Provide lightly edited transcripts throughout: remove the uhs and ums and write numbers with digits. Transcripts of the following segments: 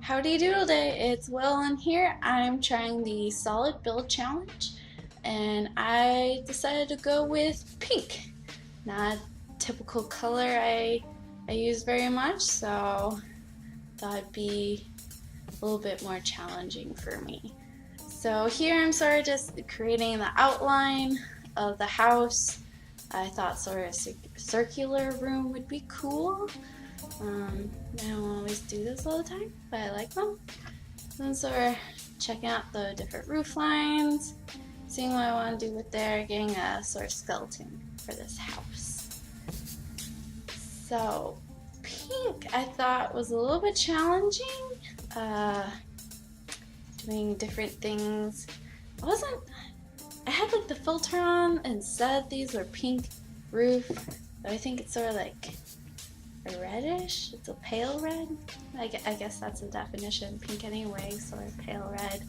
Howdy doodle day, it's Willowlyn here. I'm trying the solid build challenge and I decided to go with pink. Not a typical color I use very much, so thought it'd be a little bit more challenging for me. So here I'm sort of just creating the outline of the house. I thought sort of a circular room would be cool. I don't always do this all the time, but I like them. And so we're checking out the different roof lines, seeing what I want to do with there, getting a sort of skeleton for this house. So pink I thought was a little bit challenging, doing different things. I had like the filter on and said these were pink roof, but I think it's sort of like a reddish. It's a pale red. I guess that's the definition. Pink anyway, sort of pale red,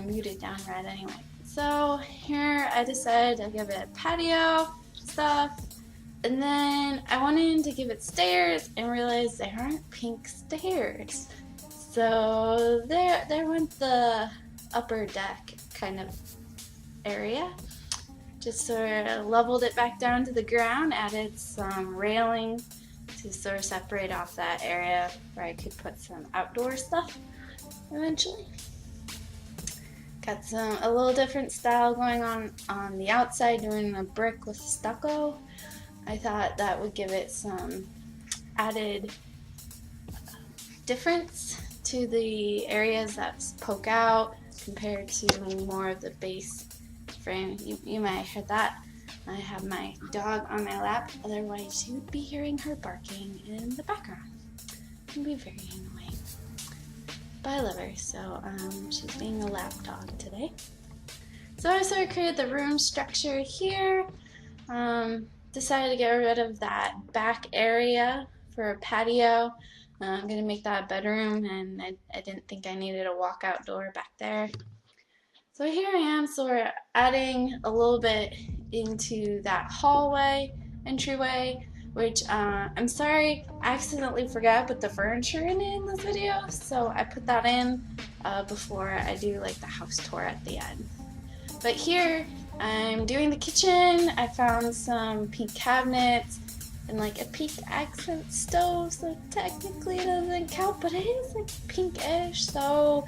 muted down red anyway. So here I decided to give it patio stuff, and then I wanted to give it stairs and realized there aren't pink stairs. So there went the upper deck kind of area. Just sort of leveled it back down to the ground, added some railing to sort of separate off that area where I could put some outdoor stuff eventually. Got a little different style going on the outside, doing a brick with stucco. I thought that would give it some added difference to the areas that poke out compared to more of the base frame. You might have heard that. I have my dog on my lap, otherwise you would be hearing her barking in the background. It can be very annoying. But I love her, so she's being a lap dog today. So I sort of created the room structure here. Decided to get rid of that back area for a patio. I'm going to make that a bedroom, and I didn't think I needed a walkout door back there. So here I am sort of adding a little bit into that hallway entryway, which I'm sorry, I accidentally forgot to put the furniture in this video, so I put that in before I do like the house tour at the end. But here I'm doing the kitchen. I found some pink cabinets and like a pink accent stove, so technically it doesn't count, but it is like pinkish, so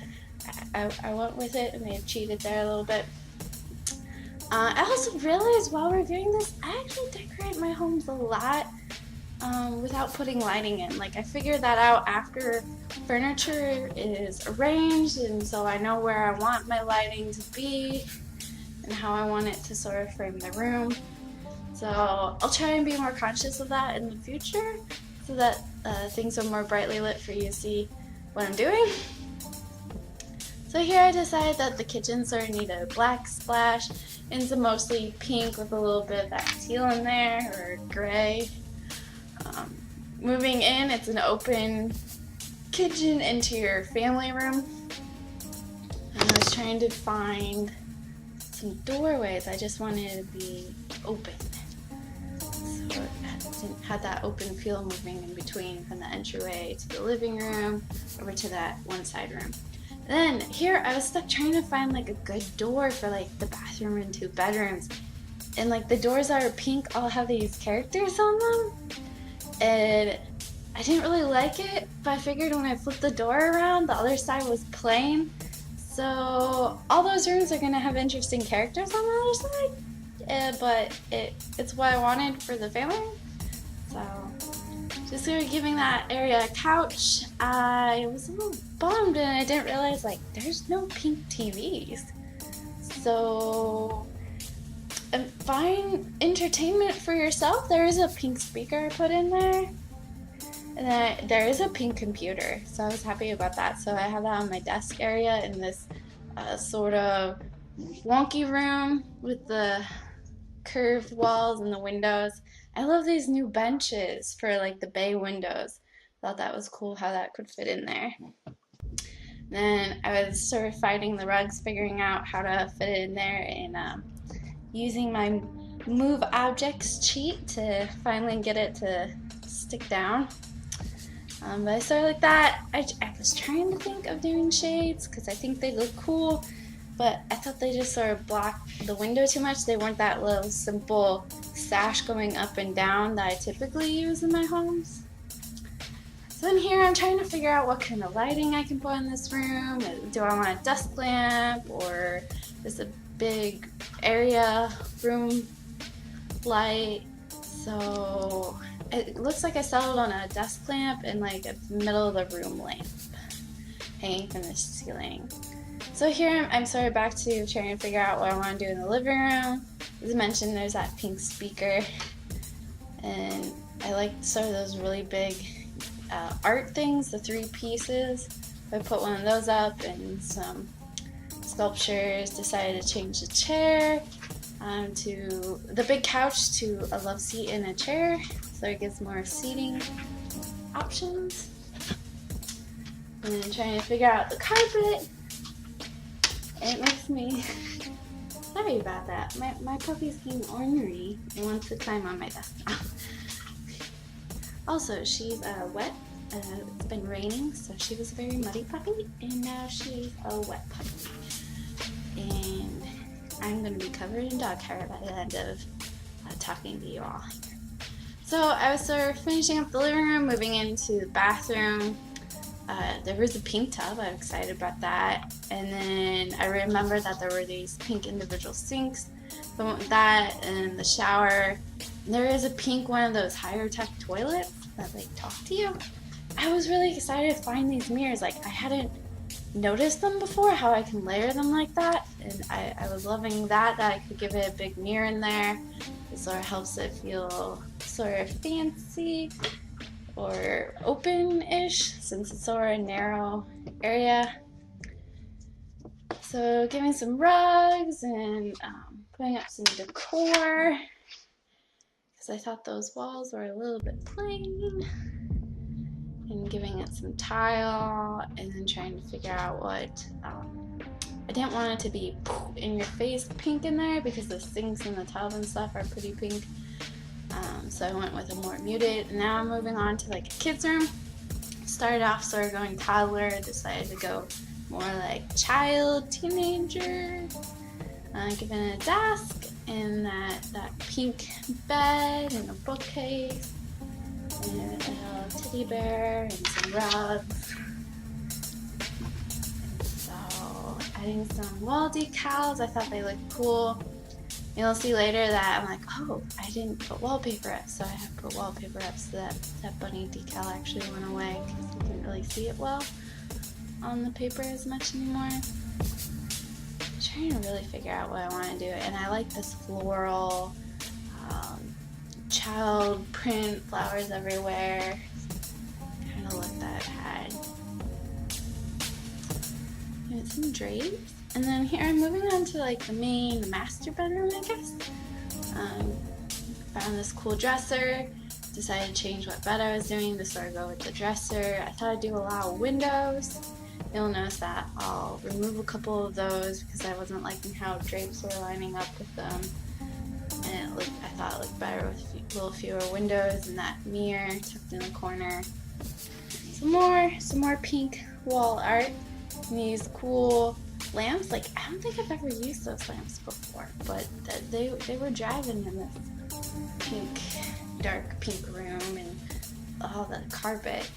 I went with it. I may have cheated there a little bit. I also realized while reviewing this, I actually decorate my homes a lot without putting lighting in. Like I figured that out after furniture is arranged, and so I know where I want my lighting to be and how I want it to sort of frame the room. So I'll try and be more conscious of that in the future so that things are more brightly lit for you to see what I'm doing. So here I decided that the kitchen sort of needed a black splash and some mostly pink with a little bit of that teal in there, or gray. Moving in, it's an open kitchen into your family room. I was trying to find some doorways. I just wanted it to be open. So it had that open feel moving in between from the entryway to the living room over to that one side room. Then here I was stuck trying to find like a good door for like the bathroom and 2 bedrooms, and like the doors that are pink all have these characters on them, and I didn't really like it, but I figured when I flipped the door around the other side was plain, so all those rooms are gonna have interesting characters on the other side, but it's what I wanted for the family room. So just sort of giving that area a couch. I was a little bummed and I didn't realize like there's no pink TVs. So find entertainment for yourself. There is a pink speaker I put in there. And then there is a pink computer. So I was happy about that. So I have that on my desk area in this sort of wonky room with the curved walls and the windows. I love these new benches for like the bay windows. Thought that was cool how that could fit in there. Then I was sort of fighting the rugs, figuring out how to fit it in there, and using my move objects cheat to finally get it to stick down. But I started like that. I was trying to think of doing shades because I think they look cool, but I thought they just sort of blocked the window too much. They weren't that little simple sash going up and down that I typically use in my homes. So in here I'm trying to figure out what kind of lighting I can put in this room. Do I want a desk lamp or just a big area room light? So it looks like I settled on a desk lamp and like a middle of the room lamp hanging from the ceiling. So here I'm sort of back to trying to figure out what I want to do in the living room. As I mentioned, there's that pink speaker, and I like sort of those really big art things, the 3 pieces. I put one of those up and some sculptures. Decided to change the chair to the big couch to a love seat and a chair, so it gives more seating options. And then trying to figure out the carpet. It makes me sorry about that. My puppy's being ornery and wants to climb on my desk now. Also, she's wet. It's been raining, so she was a very muddy puppy, and now she's a wet puppy. And I'm going to be covered in dog hair by the end of talking to you all. So I was sort of finishing up the living room, moving into the bathroom. There was a pink tub. I'm excited about that. And then I remembered that there were these pink individual sinks. So I went with that, and the shower. And there is a pink one of those higher tech toilets that like talk to you. I was really excited to find these mirrors. Like I hadn't noticed them before, how I can layer them like that, and I was loving that I could give it a big mirror in there. It sort of helps it feel sort of fancy or open-ish since it's sort of a narrow area. So getting some rugs and putting up some decor because I thought those walls were a little bit plain, and giving it some tile, and then trying to figure out what I didn't want it to be in your face pink in there because the sinks and the tub and stuff are pretty pink. So I went with a more muted, and now I'm moving on to like a kid's room. Started off sort of going toddler, decided to go more like child, teenager. Giving it a desk and that pink bed and a bookcase and a teddy bear and some rugs. So adding some wall decals, I thought they looked cool. You'll see later that I'm like, oh, I didn't put wallpaper up, so I have to put wallpaper up so that bunny decal actually went away because you couldn't really see it well on the paper as much anymore. I'm trying to really figure out what I want to do, and I like this floral child print, flowers everywhere kind of look that I had. And some drapes. And then here I'm moving on to like the master bedroom, I guess. Found this cool dresser. Decided to change what bed I was doing to sort of go with the dresser. I thought I'd do a lot of windows. You'll notice that I'll remove a couple of those because I wasn't liking how drapes were lining up with them. And I thought it looked better with a little fewer windows and that mirror tucked in the corner. Some more pink wall art. And these cool lamps. Like, I don't think I've ever used those lamps before, but they were driving in this dark pink room, and all the carpet.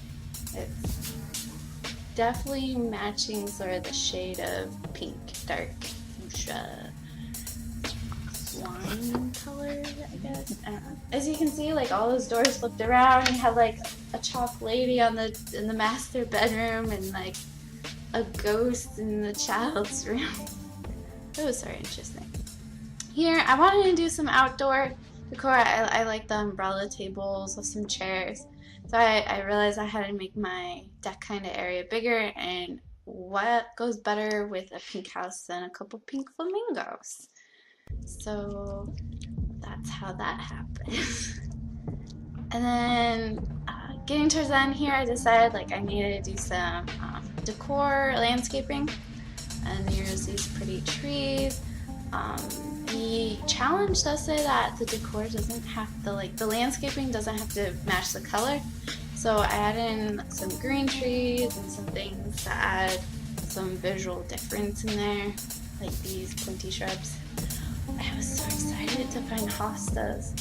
It's definitely matching sort of the shade of pink, dark fuchsia, wine color, I guess. I don't know. As you can see, like all those doors flipped around. You have like a chalk lady in the master bedroom, and like a ghost in the child's room. It was very interesting. Here, I wanted to do some outdoor decor. I like the umbrella tables with some chairs. So I realized I had to make my deck kind of area bigger, and what goes better with a pink house than a couple pink flamingos? So that's how that happened. And then getting towards the end here, I decided like I needed to do some decor landscaping, and there's these pretty trees. The challenge does say that the decor doesn't have to, like the landscaping doesn't have to match the color. So I add in some green trees and some things to add some visual difference in there, like these pointy shrubs. I was so excited to find hostas.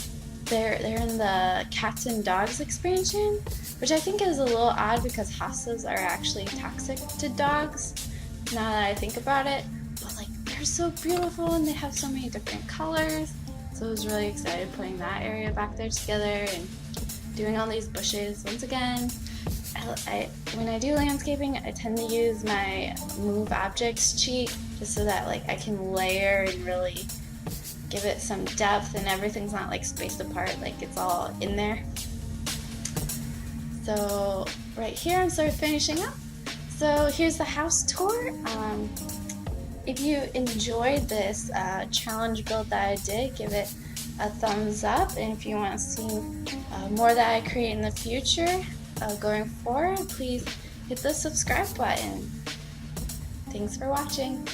They're in the cats and dogs expansion, which I think is a little odd because hostas are actually toxic to dogs, now that I think about it. But like, they're so beautiful and they have so many different colors. So I was really excited putting that area back there together and doing all these bushes. Once again, when I do landscaping, I tend to use my move objects cheat just so that like I can layer and really give it some depth and everything's not like spaced apart, like it's all in there. So right here I'm sort of finishing up. So here's the house tour. If you enjoyed this challenge build that I did, give it a thumbs up, and if you want to see more that I create in the future going forward, please hit the subscribe button. Thanks for watching.